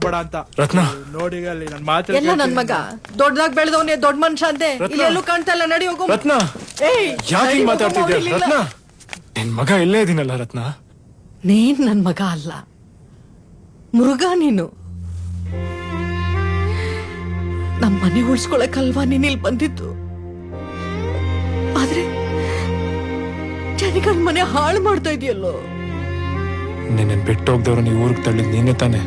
ಹೋಗ್ಬೇಡ ಅಂತ. ರತ್ನ ನೋಡಿ ಅಲ್ಲಿ ನನ್ ಮಾತು ಎಲ್ಲ ನನ್ ಮಗ ದೊಡ್ಡದಾಗ ಬೆಳೆದವನೇ ದೊಡ್ಡ ಮನುಷ್ಯ ಅಂತೆ. ಇಲ್ಲೆಲ್ಲೂ ಕಾಣ್ತಾ ಇಲ್ಲ, ನಡಿ ಹೋಗು. ರತ್ನ ಯಾಕೆ ಮಾತಾಡ್ತಿದ್ಯಾ? ರತ್ನ ನಿನ್ ಮಗ ಇಲ್ಲೇ ಇದೀನಲ್ಲ ರತ್ನ. ನೀನ್ ನನ್ ಮಗ ಅಲ್ಲ, ಮೃಗ ನೀನು. ನಮ್ ಮನೆ ಉಳ್ಸ್ಕೊಳಕಲ್ವಾ ನೀನ್ ಇಲ್ಲಿ ಬಂದಿದ್ದು? ಆದ್ರೆ ಜನಗಳ ಮನೆ ಹಾಳು ಮಾಡ್ತಾ ಇದೆಯಲ್ಲೋ. ನಿನ್ನ ಬಿಟ್ಟೋಗ್ದವ್ರು ನೀವು ಊರಿಗೆ ತಳ್ಳಿದ್ ನೀನೇ ತಾನೆ.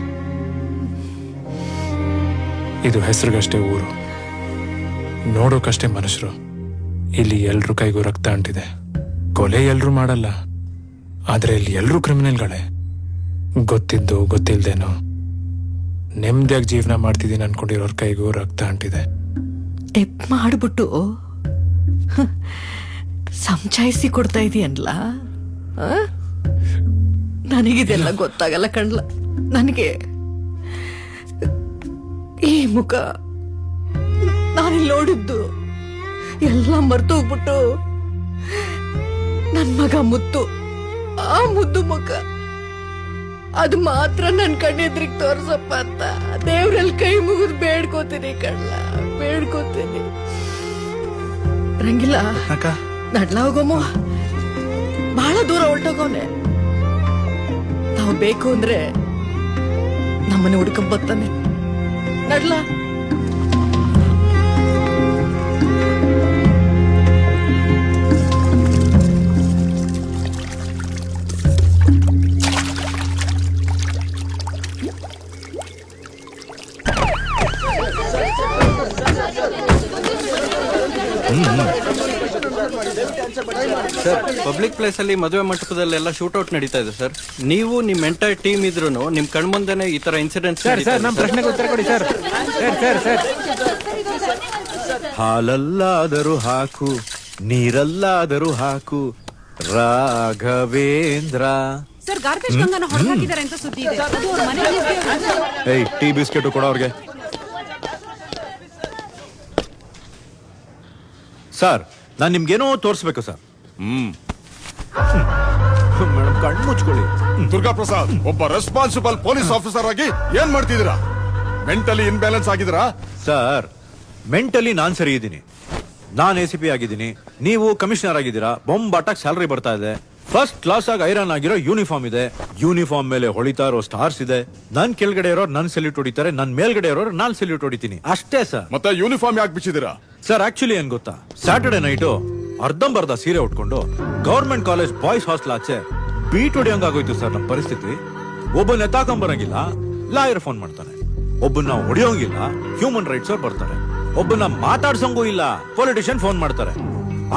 ಇದು ಹೆಸರಿಗಷ್ಟೇ ಊರು, ನೋಡೋಕಷ್ಟೇ ಮನುಷ್ಯರು. ಇಲ್ಲಿ ಎಲ್ರೂ ಕೈಗೂ ರಕ್ತ ಅಂಟಿದೆ. ಕೊಲೆ ಎಲ್ರೂ ಮಾಡಲ್ಲ, ಆದ್ರೆ ಇಲ್ಲಿ ಎಲ್ರೂ ಕ್ರಿಮಿನಲ್ಗಳೇ. ಗೊತ್ತಿದ್ದು ಗೊತ್ತಿಲ್ದೇನೋ ನೆಮ್ಮದಿಯಾಗಿ ಜೀವನ ಮಾಡ್ತಿದ್ದೀನಿ ಅನ್ಕೊಂಡಿರೋರ್ ಕೈಗೂ ರಕ್ತ ಅಂಟಿದೆ. ಎಪ್ ಮಾಡ್ಬಿಟ್ಟು ಸಂಚಾಯಿಸಿ ಕೊಡ್ತಾ ಇದೀಯನ್ಲ. ನನಗಿದೆಲ್ಲ ಗೊತ್ತಾಗಲ್ಲ ಕಣ್ಲ. ನನಗೆ ಈ ಮುಖ ನಾನಿಲ್ಲಿ ನೋಡಿದ್ದು ಎಲ್ಲ ಮರ್ತು ಹೋಗ್ಬಿಟ್ಟು ನನ್ ಮಗ ಮುತ್ತು, ಆ ಮುದ್ದು ಮುಖ ಅದು ಮಾತ್ರ ನನ್ ಕಣ್ಣೆದ್ರಿಗೆ ತೋರ್ಸಪ್ಪ ಅಂತ ದೇವ್ರಲ್ಲಿ ಕೈ ಮುಗಿದು ಬೇಡ್ಕೋತೀನಿ ಕಣ್ಲ, ಬೇಡ್ಕೋತೀನಿ. ರಂಗಿಲ್ಲ ನಡ್ಲ ಹೋಗೋಮು, ಬಹಳ ದೂರ ಹೊರಟೋಗೋನೆ. ನಾವು ಬೇಕು ಅಂದ್ರೆ ನಮ್ಮನೆ ಹುಡ್ಕೊಂಡ್ ಬರ್ತಾನೆ. ನಡ್ಲ ಸರ್, ಪಬ್ಲಿಕ್ ಪ್ಲೇಸ್ ಅಲ್ಲಿ ಮದುವೆ ಮಂಟಪದಲ್ಲೆಲ್ಲ ಶೂಟ್ಔಟ್ ನಡೀತಾ ಇದೆ ಸರ್. ನೀವು ನಿಮ್ ಎಂಟೈರ್ ಟೀಮ್ ಇದ್ರು ನಿಮ್ ಕಣ್ಮುಂದೆನೆ ಈ ತರ ಇನ್ಸಿಡೆಂಟ್ಸ್. ನಮ್ಮ ಪ್ರಶ್ನೆಗೆ ಉತ್ತರ ಕೊಡಿ ಸರ್. ಹಾಲಲ್ಲಾದರೂ ಹಾಕು, ನೀರಲ್ಲಾದರೂ ಹಾಕು, ರಾಘವೇಂದ್ರ. ಸರ್, ಗಾರ್ಬೇಜ್ ಗಂಗನ ಹೊರಹಾಕಿದ್ದಾರೆ ಅಂತ ಸುದ್ದಿ ಇದೆ. ಅದು ಅವ್ರ ಮನೆಯಲ್ಲಿ. ಏಯ್, ಟೀ ಬಿಸ್ಕೆಟ್ ಕೊಡ ಅವ್ರಿಗೆ. ಸರ್, ನಾನ್ ನಿಮ್ಗೇನೋ ತೋರಿಸ್ಬೇಕು ಸರ್. ಮೇಡಮ್, ಕಣ್ಣು ಮುಚ್ಕೊಳ್ಳಿ. ದುರ್ಗಾ ಪ್ರಸಾದ್, ಒಬ್ಬ ರೆಸ್ಪಾನ್ಸಿಬಲ್ ಪೊಲೀಸ್ ಆಫೀಸರ್ ಆಗಿ ಏನ್ ಮಾಡ್ತಿದ್ದೀರಾ? ಮೆಂಟಲಿ ಇನ್ಬ್ಯಾಲೆನ್ಸ್ ಆಗಿದ್ದೀರಾ? ಸರ್, ಮೆಂಟಲಿ ನಾನ್ ಸರಿ ಇದ್ದೀನಿ. ನಾನ್ ACP ಆಗಿದ್ದೀನಿ, ನೀವು ಕಮಿಷನರ್ ಆಗಿದ್ದೀರಾ. ಬೊಂಬಾಟಕ್ ಸ್ಯಾಲರಿ ಬರ್ತಾ ಇದೆ. ಫಸ್ಟ್ ಕ್ಲಾಸ್ ಆಗಿ ಐರನ್ ಆಗಿರೋ ಯೂನಿಫಾರ್ಮ್ ಇದೆ. ಯೂನಿಫಾರ್ಮ್ ಮೇಲೆ ಹೊಳಿತಾ ಇರೋ ಸ್ಟಾರ್ಸ್ ಇದೆ. ನನ್ ಕೆಳಗಡೆ ಇರೋರು ನನ್ ಸೆಲ್ಯೂಟ್ ಹೊಡಿತಾರೆ, ನನ್ ಮೇಲ್ಗಡೆ ಇರೋರು ನಾನ್ ಸೆಲ್ಯೂಟ್ ಹೊಡಿತೀನಿ. ಅಷ್ಟೇ ಸರ್. ಮತ್ತೆ ಯೂನಿಫಾರ್ಮ್ ಯಾಕೆ ಬಿಚ್ಚಿದ್ದೀರಾ? ಸರ್, ಆಕ್ಚುಲಿ ಏನ್ ಗೊತ್ತಾ, ಸ್ಯಾಟರ್ಡೆ ನೈಟು ಅರ್ಧಂಬರ್ಧ ಸೀರೆ ಉಟ್ಕೊಂಡು ಗವರ್ಮೆಂಟ್ ಕಾಲೇಜ್ ಬಾಯ್ಸ್ ಹಾಸ್ಟೆಲ್ ಆಚೆ ಬೀಟ್ ಹೊಡಿಯೋಂಗಾಗೋಯ್ತು ಸರ್ ನಮ್ ಪರಿಸ್ಥಿತಿ. ಒಬ್ಬನ ಎತ್ತಾಕೊಂಬರಂಗಿಲ್ಲ, ಲಾಯರ್ ಫೋನ್ ಮಾಡ್ತಾನೆ. ಒಬ್ಬನ ಹೊಡಿಯೋಂಗಿಲ್ಲ, ಹ್ಯೂಮನ್ ರೈಟ್ಸ್ ಅವ್ರು ಬರ್ತಾರೆ. ಒಬ್ಬನ ಮಾತಾಡ್ಸಂಗೂ ಇಲ್ಲ, ಪೊಲಿಟಿಷಿಯನ್ ಫೋನ್ ಮಾಡ್ತಾರೆ.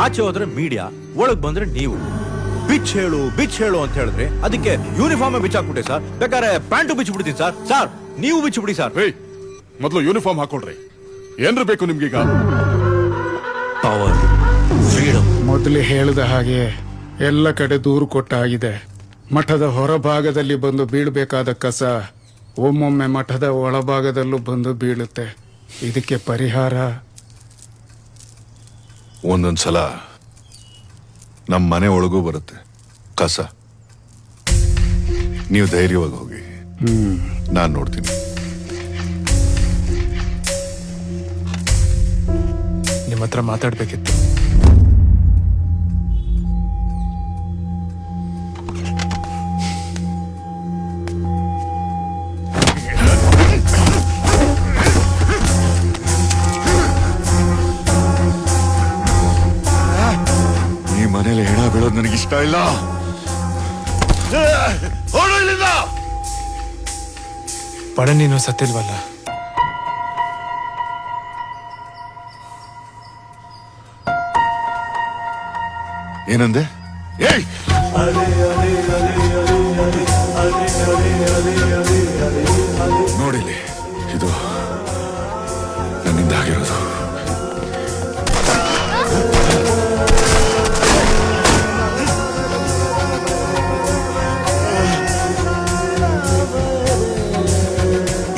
ಆಚೆ ಹೋದ್ರೆ ಮೀಡಿಯಾ, ಒಳಗ್ ಬಂದ್ರೆ ನೀವು. ಬಿಚ್ ಹೇಳು ಅಂತ ಹೇಳಿದ್ರೆ ಅದಕ್ಕೆ ಯೂನಿಫಾರ್ಮ್ ಬಿಚ್ಚಾಕ್ಬಿಟ್ಟೆ ಸರ್. ಬೇಕಾದ್ರೆ ಪ್ಯಾಂಟು ಬಿಚ್ಚಿಬಿಡ್ತೀನಿ ಸರ್. ಸರ್, ನೀವು ಬಿಚ್ಚಿಬಿಡಿ ಸರ್. ಮೊದಲು ಯೂನಿಫಾರ್ಮ್ ಹಾಕೊಳ್ರಿ. ಏನ್ರು ಬೇಕು ನಿಮ್ಗೀಗ? Power, freedom. ಮೊದಲು ಹೇಳಿದ ಹಾಗೆ ಎಲ್ಲ ಕಡೆ ದೂರು ಕೊಟ್ಟಾಗಿದೆ. ಮಠದ ಹೊರಭಾಗದಲ್ಲಿ ಬಂದು ಬೀಳಬೇಕಾದ ಕಸ ಒಮ್ಮೊಮ್ಮೆ ಮಠದ ಒಳಭಾಗದಲ್ಲೂ ಬಂದು ಬೀಳುತ್ತೆ. ಇದಕ್ಕೆ ಪರಿಹಾರ ಒಂದೊಂದ್ಸಲ ನಮ್ಮ ಮನೆ ಒಳಗೂ ಬರುತ್ತೆ ಕಸ. ನೀವು ಧೈರ್ಯವಾಗಿ ಹೋಗಿ, ನಾನ್ ನೋಡ್ತೀನಿ. ನಿಮ್ಮ ಹತ್ರ ಮಾತಾಡ್ಬೇಕಿತ್ತು. ಈ ಮನೇಲಿ ಹೆಣ ಬೀಳೋದು ನನಗಿಷ್ಟ ಇಲ್ಲ. ಪಡ ನೀನು ಸತ್ತಿಲ್ವಲ್ಲ. ಏನಂದೆ? ಏಯ್, ನೋಡಿಲಿ, ಇದು ನನ್ನಿಂದ ಆಗಿರೋದು.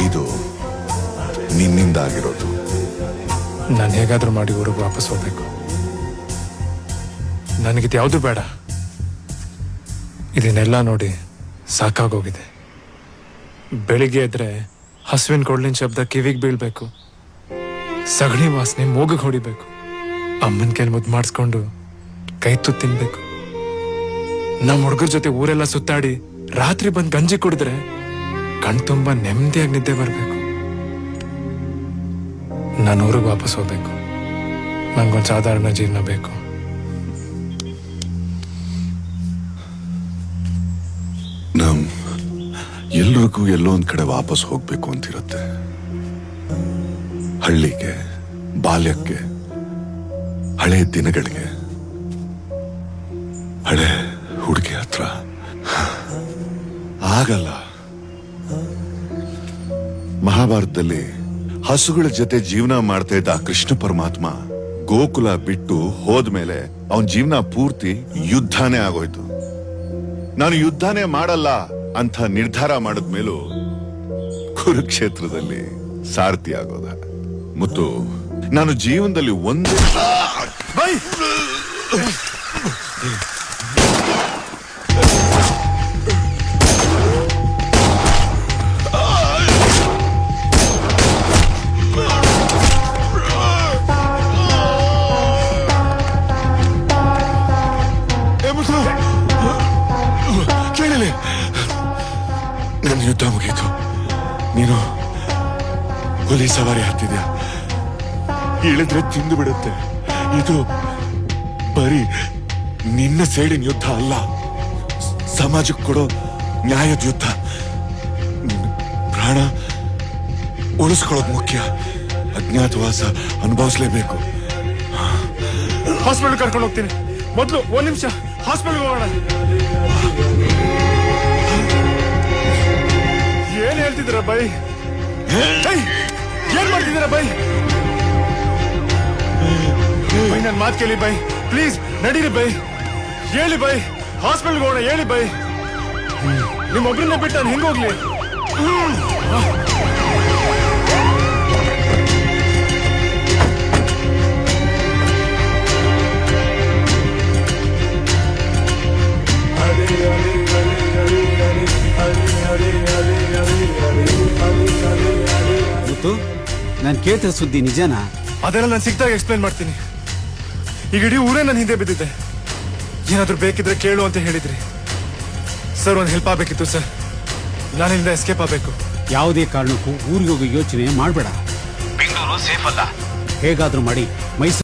ಇದು ನಿನ್ನಿಂದ ಆಗಿರೋದು. ನಾನು ಹೇಗಾದ್ರೂ ಮಾಡಿ ಊರಿಗೆ ವಾಪಸ್ ಹೋಗ್ಬೇಕು. ನನಗಿದು ಯಾವುದು ಬೇಡ. ಇದನ್ನೆಲ್ಲ ನೋಡಿ ಸಾಕಾಗೋಗಿದೆ. ಬೆಳಿಗ್ಗೆ ಎದ್ರೆ ಹಸುವಿನ ಕೊಡ್ಲಿನ ಶಬ್ದ ಕಿವಿಗ್ ಬೀಳ್ಬೇಕು, ಸಗಣಿ ವಾಸನೆ ಮೂಗಿಗೆ ಹೊಡಿಬೇಕು, ಅಮ್ಮನ ಕೈಲಿ ಮುದ್ದು ಮಾಡಿಸ್ಕೊಂಡು ಕೈ ತುತ್ತು ತಿನ್ಬೇಕು. ನಮ್ಮ ಹುಡುಗರ ಜೊತೆ ಊರೆಲ್ಲ ಸುತ್ತಾಡಿ ರಾತ್ರಿ ಬಂದ್ ಗಂಜಿ ಕುಡಿದ್ರೆ ಕಣ್ ತುಂಬಾ ನೆಮ್ಮದಿಯಾಗಿ ನಿದ್ದೆ ಬರ್ಬೇಕು. ನಾನು ಊರಿಗೆ ವಾಪಸ್ ಹೋಗ್ಬೇಕು. ನಂಗೊಂದು ಸಾಧಾರಣ ಜೀವನ ಬೇಕು. ನಮ್ ಎಲ್ರಿಗೂ ಎಲ್ಲೋ ಒಂದ್ ಕಡೆ ವಾಪಸ್ ಹೋಗ್ಬೇಕು ಅಂತಿರುತ್ತೆ. ಹಳ್ಳಿಗೆ, ಬಾಲ್ಯಕ್ಕೆ, ಹಳೆ ದಿನಗಳಿಗೆ, ಹಳೆ ಹುಡುಗಿ ಹತ್ರ. ಆಗಲ್ಲ. ಮಹಾಭಾರತದಲ್ಲಿ ಹಸುಗಳ ಜೊತೆ ಜೀವನ ಮಾಡ್ತಾ ಇದ್ದ ಕೃಷ್ಣ ಪರಮಾತ್ಮ ಗೋಕುಲ ಬಿಟ್ಟು ಹೋದ್ಮೇಲೆ ಅವನ್ ಜೀವನ ಪೂರ್ತಿ ಯುದ್ಧನೇ ಆಗೋಯ್ತು. ನಾನು ಯುದ್ಧನೇ ಮಾಡಲ್ಲ ಅಂತ ನಿರ್ಧಾರ ಮಾಡಿದ್ಮೇಲೂ ಕುರುಕ್ಷೇತ್ರದಲ್ಲಿ ಸಾರಥಿ ಆಗೋದ. ಮತ್ತು ನಾನು ಜೀವನದಲ್ಲಿ ಒಂದೇ ಕೇಳಲಿ, ನನ್ನ ಯುದ್ಧ ಮುಗೀತು. ನೀನು ಹುಲಿ ಸವಾರಿ ಹತ್ತಿದ್ಯಾ, ಇಳಿದ್ರೆ ತಿಂದು ಬಿಡುತ್ತೆ. ಇದು ಬರೀ ನಿನ್ನ ಸೇಡಿನ ಯುದ್ಧ ಅಲ್ಲ, ಸಮಾಜಕ್ಕೆ ಕೊಡೋ ನ್ಯಾಯದ ಯುದ್ಧ. ನಿನ್ನ ಪ್ರಾಣ ಉಳಿಸ್ಕೊಳ್ಳೋದು ಮುಖ್ಯ. ಅಜ್ಞಾತವಾಸ ಅನುಭವಿಸ್ಲೇಬೇಕು. ಹಾಸ್ಪಿಟಲ್ ಕರ್ಕೊಂಡು ಹೋಗ್ತೀನಿ. ಮೊದಲು ಒಂದ್ ನಿಮಿಷ ಹಾಸ್ಪಿಟಲ್ ಹೋಗೋಣ. ಏನ್ ಹೇಳ್ತಿದ್ದೀರಾ ಬೈ? ಏನ್ ಮಾಡ್ತಿದ್ದೀರಾ ಬೈ? ಬೈ ನನ್ ಮಾತು ಕೇಳಿ ಬೈ, ಪ್ಲೀಸ್ ನಡೀರಿ ಬೈ. ಹೇಳಿ ಬೈ, ಹಾಸ್ಪಿಟಲ್ ಹೋಗೋಣ ಹೇಳಿ ಬೈ. ನಿಮ್ಮೊಬ್ರನ್ನ ಬಿಟ್ಟು ನಾನು ಹೆಂಗ್ ಹೋಗ್ಲಿ? ನಾನು ಕೇಳ್ತಿರೋ ಸುದ್ದಿ ನಿಜನಾ? ಅದೆಲ್ಲ ನಾನು ಸಿಕ್ತಾಗ ಎಕ್ಸ್ಪ್ಲೈನ್ ಮಾಡ್ತೀನಿ. ಈಗ ಇಡೀ ಊರೇ ನನ್ನ ಹಿಂದೆ ಬಿದ್ದಿದೆ. ಏನಾದ್ರೂ ಬೇಕಿದ್ರೆ ಕೇಳು ಅಂತ ಹೇಳಿದ್ರಿ ಸರ್. ಒಂದು ಹೆಲ್ಪ್ ಆಗ್ಬೇಕಿತ್ತು ಸರ್. ನಾನಿಂದ ಎಸ್ಕೇಪ್ ಆಗ್ಬೇಕು. ಯಾವುದೇ ಕಾರಣಕ್ಕೂ ಊರಿಗೆ ಹೋಗೋ ಯೋಚನೆ ಮಾಡಬೇಡ. ಬೆಂಗಳೂರು ಸೇಫ್ ಅಲ್ಲ. ಹೇಗಾದ್ರೂ ಮಾಡಿ ಮೈಸೂರು